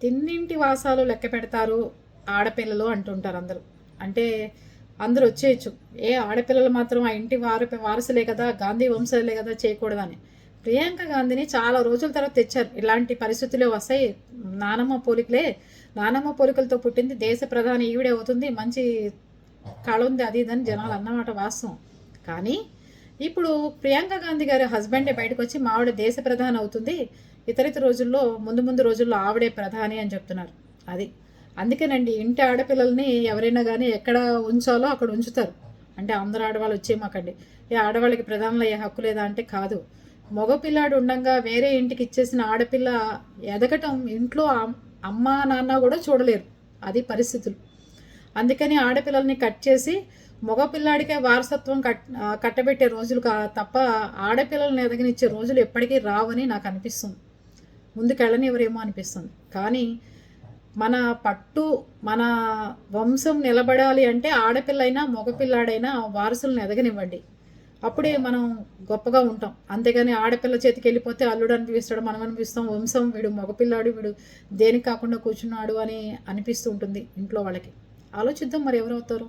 తిన్నింటి వాసాలు లెక్క పెడతారు ఆడపిల్లలు అంటుంటారు అందరూ. అంటే అందరూ వచ్చేయచ్చు, ఏ ఆడపిల్లలు మాత్రం ఆ ఇంటి వారసులే కదా, గాంధీ వంశాలే కదా, చేయకూడదని. ప్రియాంక గాంధీని చాలా రోజుల తర్వాత తెచ్చారు. ఇలాంటి పరిస్థితులే వస్తాయి, నానమ్మ పోలికలే, నానమ్మ పోలికలతో పుట్టింది దేశ ప్రధాని ఈవిడే అవుతుంది, మంచి కళ ఉంది, అది ఇదని జనాలు అన్నమాట వాస్తవం. కానీ ఇప్పుడు ప్రియాంక గాంధీ గారి హస్బెండే బయటకు వచ్చి మావిడ దేశ ప్రధాని అవుతుంది, ఇతరిత రోజుల్లో ముందు ముందు రోజుల్లో ఆవిడే ప్రధాని అని చెప్తున్నారు. అది అందుకేనండి, ఇంటి ఆడపిల్లల్ని ఎవరైనా కానీ ఎక్కడ ఉంచాలో అక్కడ ఉంచుతారు. అంటే అందరు ఆడవాళ్ళు వచ్చేమాకండి, ఏ ఆడవాళ్ళకి ప్రధానంలో అయ్యే హక్కు లేదా అంటే కాదు. మగపిల్లాడు ఉండంగా వేరే ఇంటికి ఇచ్చేసిన ఆడపిల్ల ఎదగటం ఇంట్లో అమ్మ నాన్న కూడా చూడలేరు, అది పరిస్థితులు. అందుకని ఆడపిల్లల్ని కట్ చేసి మగపిల్లాడికే వారసత్వం కట్టబెట్టే రోజులు తప్ప ఆడపిల్లల్ని ఎదగనిచ్చే రోజులు ఎప్పటికీ రావని నాకు అనిపిస్తుంది. ముందుకెళ్ళనివ్వరేమో అనిపిస్తుంది. కానీ మన పట్టు, మన వంశం నిలబడాలి అంటే ఆడపిల్లైనా మగపిల్లాడైనా వారసులను ఎదగనివ్వండి, అప్పుడే మనం గొప్పగా ఉంటాం. అంతేగాని ఆడపిల్ల చేతికి వెళ్ళిపోతే అల్లుడు అనిపిస్తాడు, మనం అనిపిస్తాం వంశం వీడు మగపిల్లాడు, వీడు దేనికి కాకుండా కూర్చున్నాడు అని అనిపిస్తూ ఉంటుంది ఇంట్లో వాళ్ళకి. ఆలోచిద్దాం మరి ఎవరవుతారు.